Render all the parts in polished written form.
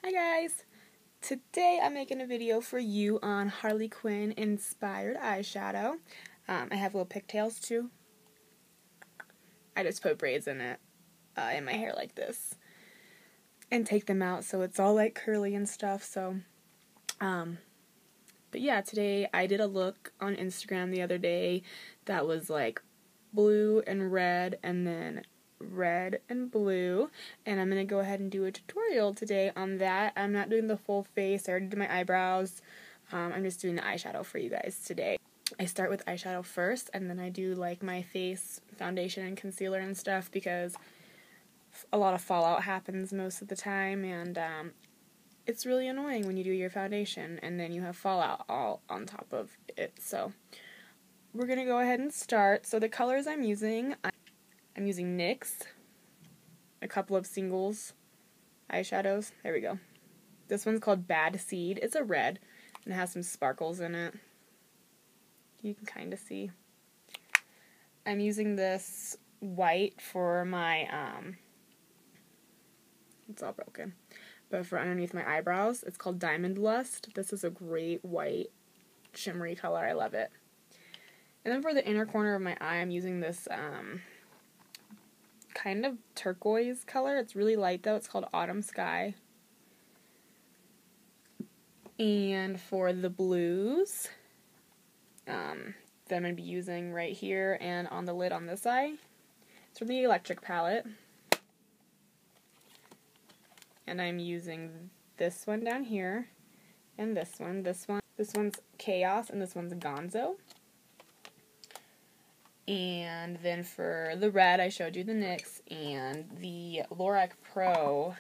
Hi guys! Today I'm making a video for you on Harley Quinn inspired eyeshadow. I have little pigtails too. I just put braids in it, in my hair like this. And take them out so it's all like curly and stuff, so. But yeah, today I did a look on Instagram the other day that was like blue and red and then red and blue, and I'm going to go ahead and do a tutorial today on that. I'm not doing the full face. I already did my eyebrows. I'm just doing the eyeshadow for you guys today. I start with eyeshadow first, and then I do like my face foundation and concealer and stuff because a lot of fallout happens most of the time, and it's really annoying when you do your foundation and then you have fallout all on top of it. So we're going to go ahead and start. So the colors I'm using NYX, a couple of singles eyeshadows. There we go. This one's called Bad Seed. It's a red and it has some sparkles in it. You can kind of see. I'm using this white for my, it's all broken, but for underneath my eyebrows. It's called Diamond Lust. This is a great white shimmery color. I love it. And then for the inner corner of my eye, I'm using this, kind of turquoise color. It's really light though. It's called Autumn Sky. And for the blues, that I'm going to be using right here and on the lid on this eye, it's from the Electric palette. And I'm using this one down here and this one. This one's Chaos and this one's Gonzo. And then for the red, I showed you the NYX and the Lorac Pro,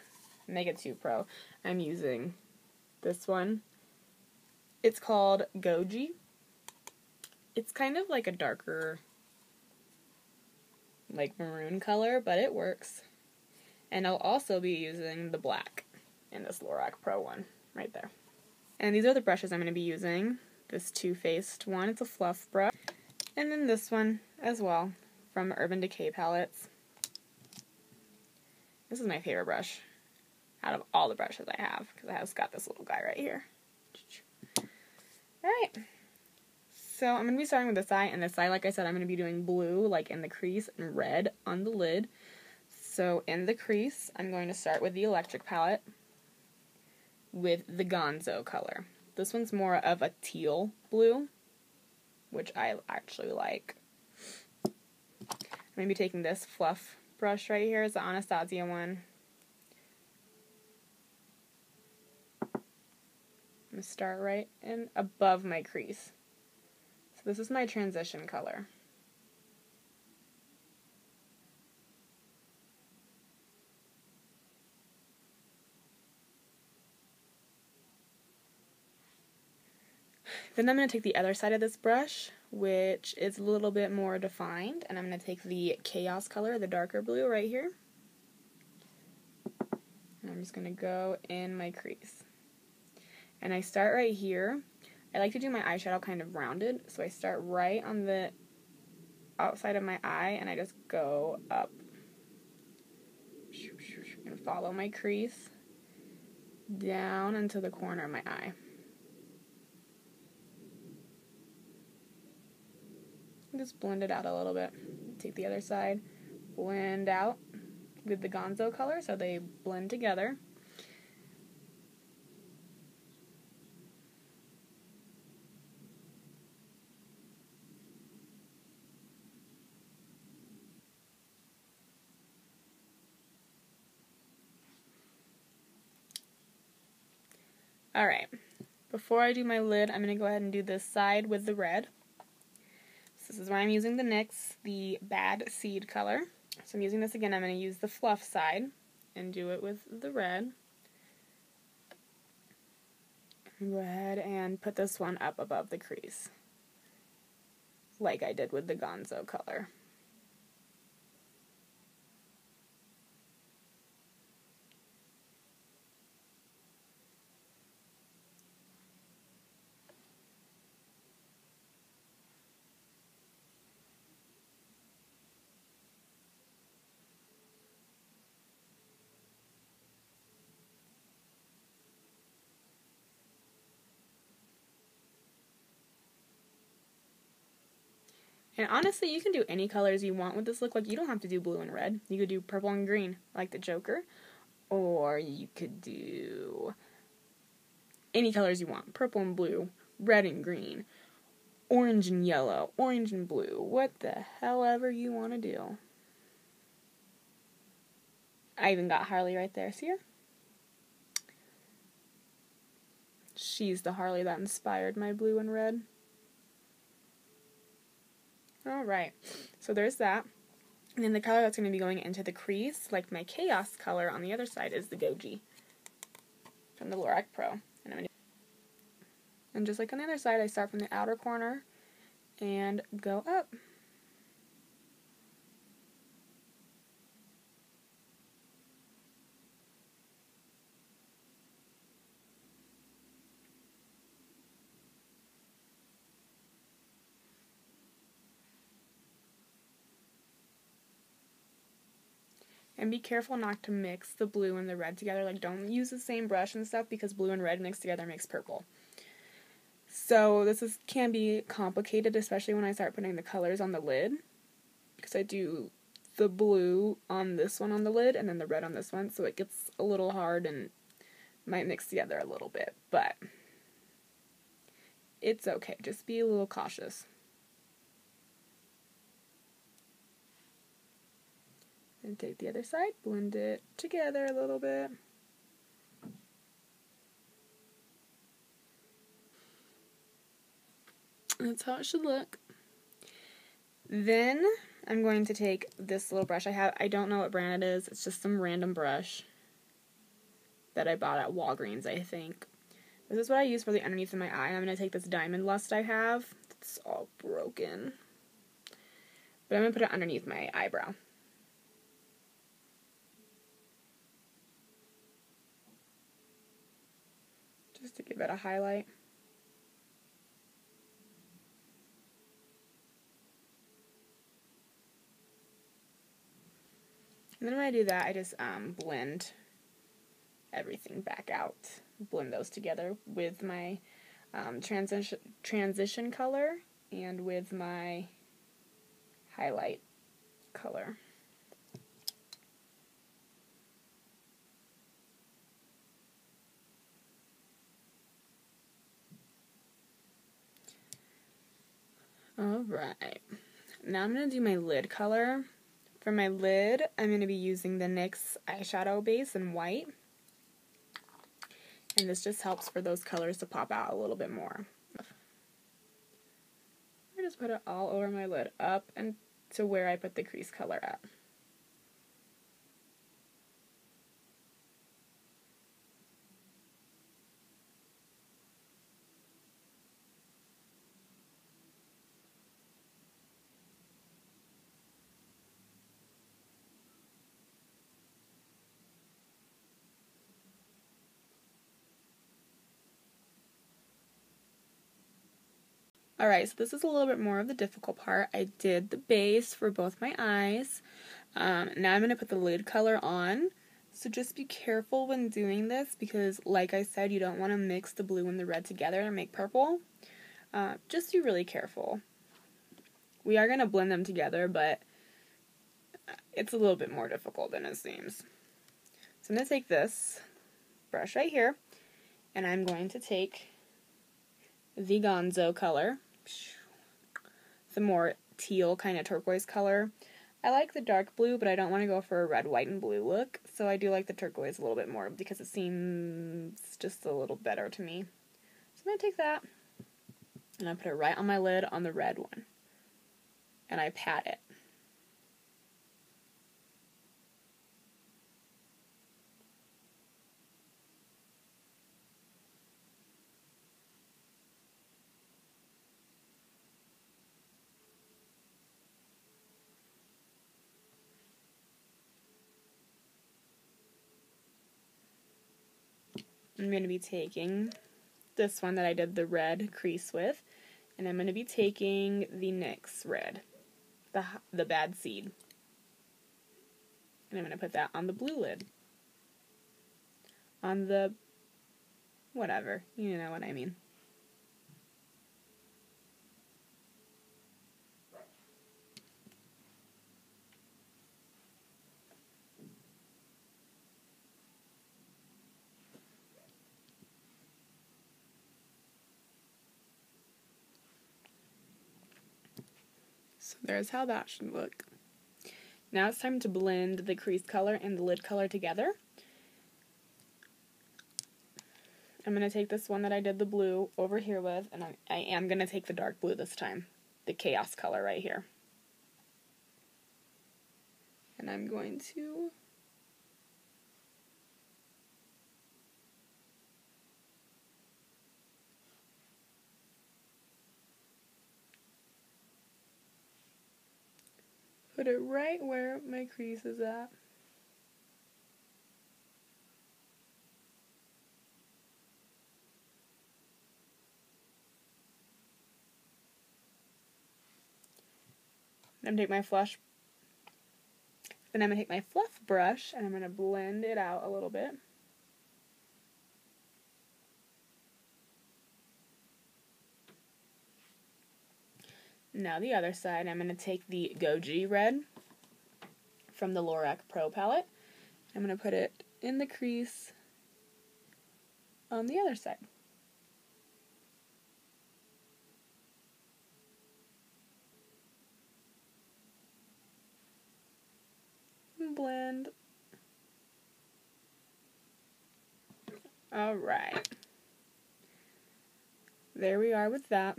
Mega 2 Pro. I'm using this one. It's called Goji. It's kind of like a darker, like maroon color, but it works. And I'll also be using the black in this Lorac Pro one right there. And these are the brushes I'm going to be using. This two-faced one, it's a fluff brush. And then this one as well, from Urban Decay palettes. This is my favorite brush out of all the brushes I have, because I just got this little guy right here. Alright, so I'm going to be starting with this eye, and this eye, like I said, I'm going to be doing blue, like in the crease, and red on the lid. So in the crease, I'm going to start with the Electric palette with the Gonzo color. This one's more of a teal blue, which I actually like. I'm going to be taking this fluff brush right here. It's the Anastasia one. I'm going to start right in above my crease. So this is my transition color. Then I'm going to take the other side of this brush, which is a little bit more defined, and I'm going to take the Chaos color, the darker blue right here, and I'm just going to go in my crease. And I start right here. I like to do my eyeshadow kind of rounded, so I start right on the outside of my eye, and I just go up and follow my crease down into the corner of my eye. Just blend it out a little bit. Take the other side, blend out with the Gonzo color so they blend together. Alright, before I do my lid, I'm going to go ahead and do this side with the red. This is why I'm using the NYX, the Bad Seed color. So I'm using this again. I'm going to use the fluff side and do it with the red. And go ahead and put this one up above the crease, like I did with the Gonzo color. And honestly, you can do any colors you want with this look. Like, you don't have to do blue and red. You could do purple and green, like the Joker. Or you could do any colors you want. Purple and blue, red and green, orange and yellow, orange and blue. What the hell ever you want to do. I even got Harley right there. See her? She's the Harley that inspired my blue and red. Alright, so there's that. And then the color that's going to be going into the crease, like my Chaos color on the other side, is the Goji from the Lorac Pro. And just like on the other side, I start from the outer corner and go up. And be careful not to mix the blue and the red together. Like, don't use the same brush and stuff because blue and red mixed together makes purple. So this can be complicated, especially when I start putting the colors on the lid. Because I do the blue on this one on the lid and then the red on this one. So it gets a little hard and might mix together a little bit. But it's okay. Just be a little cautious. And take the other side, blend it together a little bit. That's how it should look. Then I'm going to take this little brush I have. I don't know what brand it is. It's just some random brush that I bought at Walgreens, I think. This is what I use for the underneath of my eye. I'm going to take this Diamond Lust I have. It's all broken. But I'm going to put it underneath my eyebrow. Just to give it a highlight. And then when I do that, I just blend everything back out. Blend those together with my transition color and with my highlight color. Alright, now I'm going to do my lid color. For my lid, I'm going to be using the NYX eyeshadow base in white. And this just helps for those colors to pop out a little bit more. I just put it all over my lid, up and to where I put the crease color at. Alright, so this is a little bit more of the difficult part. I did the base for both my eyes. Now I'm going to put the lid color on. So just be careful when doing this because, like I said, you don't want to mix the blue and the red together and make purple. Just be really careful. We are going to blend them together, but it's a little bit more difficult than it seems. So I'm going to take this brush right here, and I'm going to take the Gonzo color. It's a more teal kind of turquoise color. I like the dark blue, but I don't want to go for a red, white, and blue look, so I do like the turquoise a little bit more because it seems just a little better to me. So I'm going to take that, and I put it right on my lid on the red one, and I pat it. I'm going to be taking this one that I did the red crease with, and I'm going to be taking the NYX red, the Bad Seed, and I'm going to put that on the blue lid, on the whatever, you know what I mean. So there's how that should look. Now it's time to blend the crease color and the lid color together. I'm going to take this one that I did the blue over here with, and I am going to take the dark blue this time, the chaos color right here. And I'm going to put it right where my crease is at. I'm going to take my fluff brush and I'm going to blend it out a little bit. Now the other side, I'm going to take the Goji red from the Lorac Pro palette. I'm going to put it in the crease on the other side. Blend. Alright. There we are with that.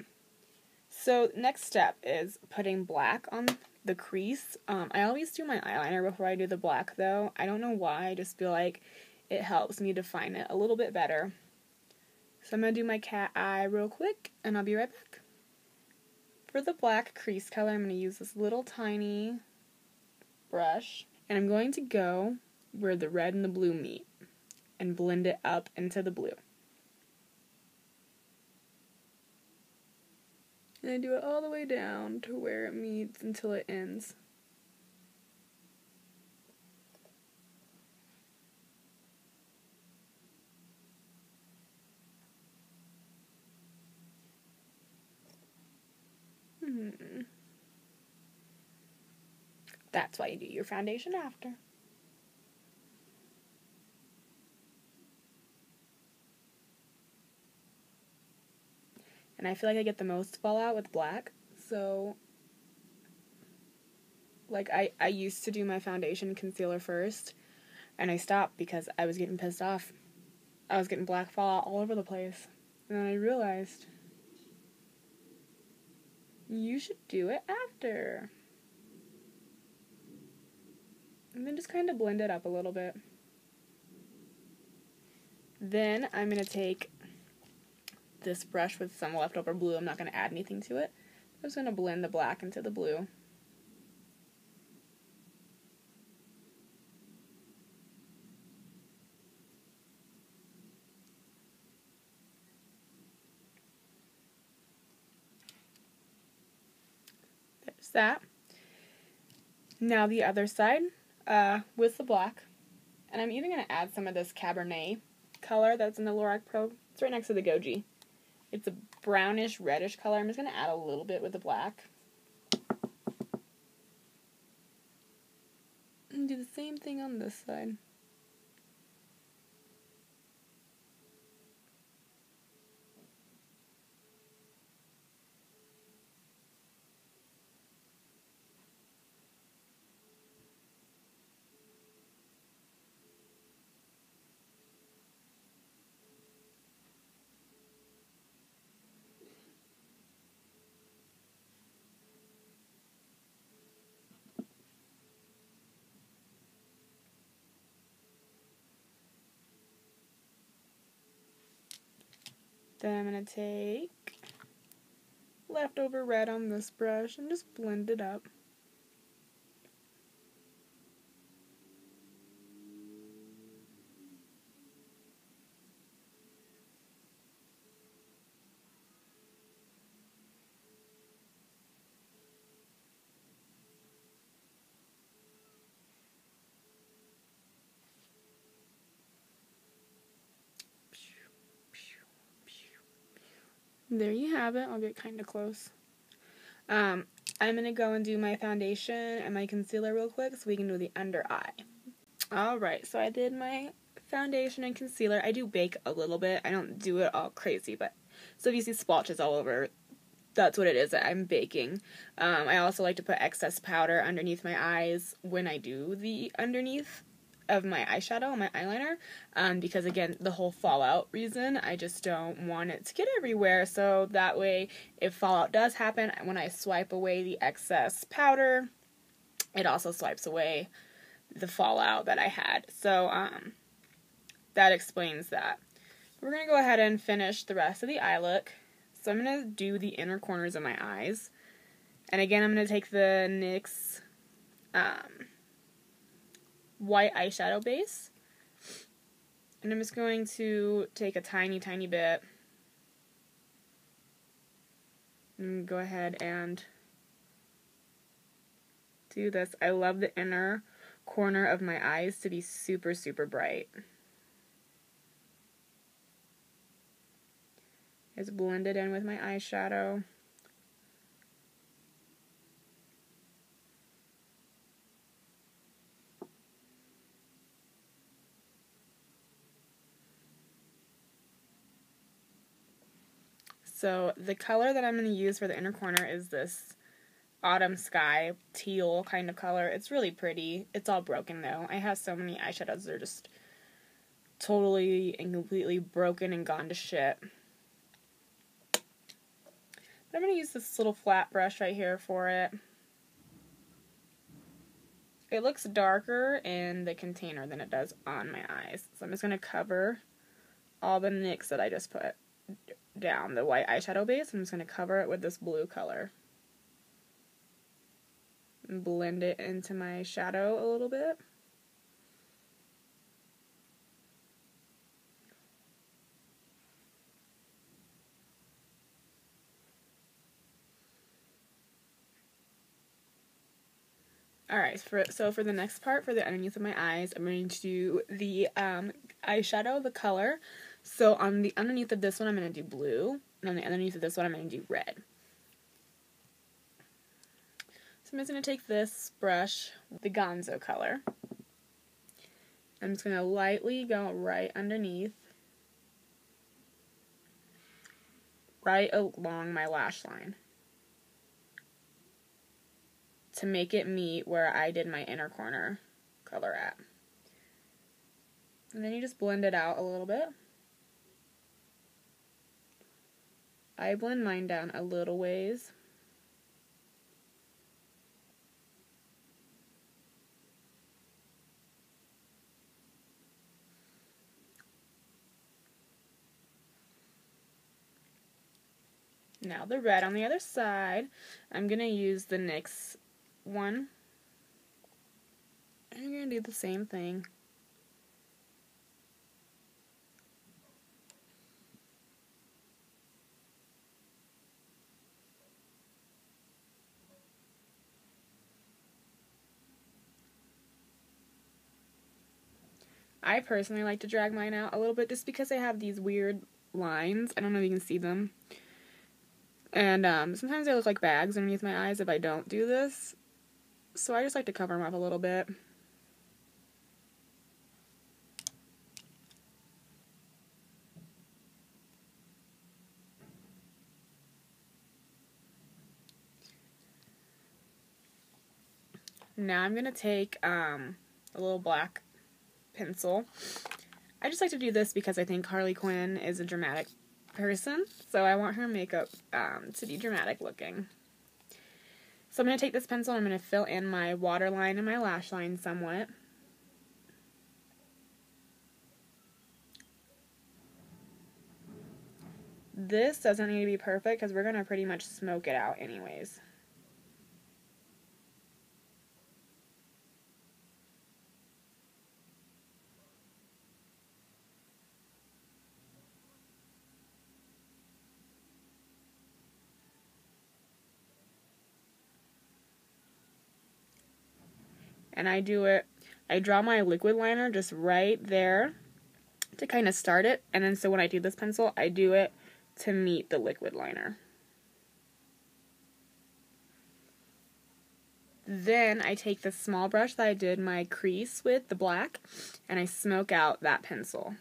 So next step is putting black on the crease. I always do my eyeliner before I do the black though. I don't know why, I just feel like it helps me define it a little bit better. So I'm going to do my cat eye real quick and I'll be right back. For the black crease color, I'm going to use this little tiny brush and I'm going to go where the red and the blue meet and blend it up into the blue. And I do it all the way down to where it meets until it ends. That's why you do your foundation after. And I feel like I get the most fallout with black, so like I used to do my foundation and concealer first, and I stopped because I was getting pissed off. I was getting black fallout all over the place. And then I realized you should do it after. And then just kind of blend it up a little bit. Then I'm going to take this brush with some leftover blue. I'm not going to add anything to it. I'm just going to blend the black into the blue. There's that. Now the other side with the black. And I'm even going to add some of this Cabernet color that's in the Lorac Pro. It's right next to the Goji. It's a brownish, reddish color. I'm just going to add a little bit with the black. And do the same thing on this side. Then I'm going to take leftover red on this brush and just blend it up. There you have it. I'll get kind of close. I'm going to go and do my foundation and my concealer real quick so we can do the under eye. Alright, so I did my foundation and concealer. I do bake a little bit. I don't do it all crazy, but so if you see splotches all over, that's what it is that I'm baking. I also like to put excess powder underneath my eyes when I do the underneath of my eyeshadow, my eyeliner, because again, the whole fallout reason, I just don't want it to get everywhere, so that way, if fallout does happen, when I swipe away the excess powder, it also swipes away the fallout that I had. So, that explains that. We're going to go ahead and finish the rest of the eye look. So I'm going to do the inner corners of my eyes. And again, I'm going to take the NYX white eyeshadow base. And I'm just going to take a tiny, tiny bit. And go ahead and do this. I love the inner corner of my eyes to be super, super bright. Just blend it in with my eyeshadow. So the color that I'm going to use for the inner corner is this autumn sky teal kind of color. It's really pretty. It's all broken though. I have so many eyeshadows that are just totally and completely broken and gone to shit. I'm going to use this little flat brush right here for it. It looks darker in the container than it does on my eyes. So I'm just going to cover all the NYX that I just put down, the white eyeshadow base. I'm just going to cover it with this blue color. And blend it into my shadow a little bit. Alright, so for the next part, for the underneath of my eyes, I'm going to do the eyeshadow, the color. So on the underneath of this one, I'm going to do blue. And on the underneath of this one, I'm going to do red. So I'm just going to take this brush, the Gonzo color. I'm just going to lightly go right underneath, right along my lash line, to make it meet where I did my inner corner color at. And then you just blend it out a little bit. I blend mine down a little ways. Now the red on the other side, I'm going to use the NYX one. I'm going to do the same thing. I personally like to drag mine out a little bit just because I have these weird lines. I don't know if you can see them. And sometimes they look like bags underneath my eyes if I don't do this. So I just like to cover them up a little bit. Now I'm going to take a little black pencil. I just like to do this because I think Harley Quinn is a dramatic person, so I want her makeup to be dramatic looking. So I'm going to take this pencil and I'm going to fill in my waterline and my lash line somewhat. This doesn't need to be perfect because we're going to pretty much smoke it out anyways. And I draw my liquid liner just right there to kind of start it, and then so when I do this pencil, I do it to meet the liquid liner. Then I take the small brush that I did my crease with, the black, and I smoke out that pencil.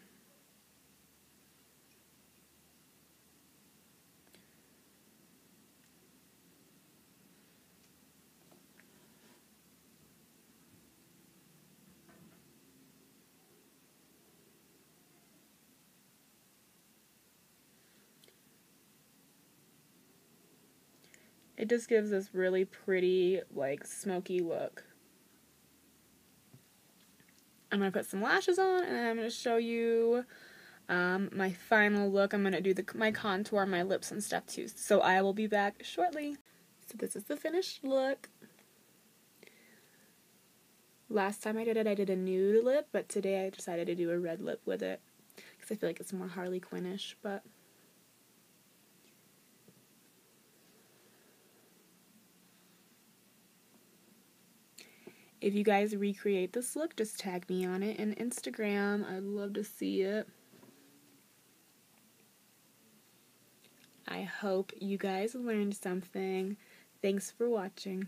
It just gives this really pretty, like, smoky look. I'm going to put some lashes on, and then I'm going to show you my final look. I'm going to do my contour, my lips, and stuff too. So I will be back shortly. So this is the finished look. Last time I did it, I did a nude lip, but today I decided to do a red lip with it. Because I feel like it's more Harley Quinn-ish, but... If you guys recreate this look, just tag me on it in Instagram. I'd love to see it. I hope you guys learned something. Thanks for watching.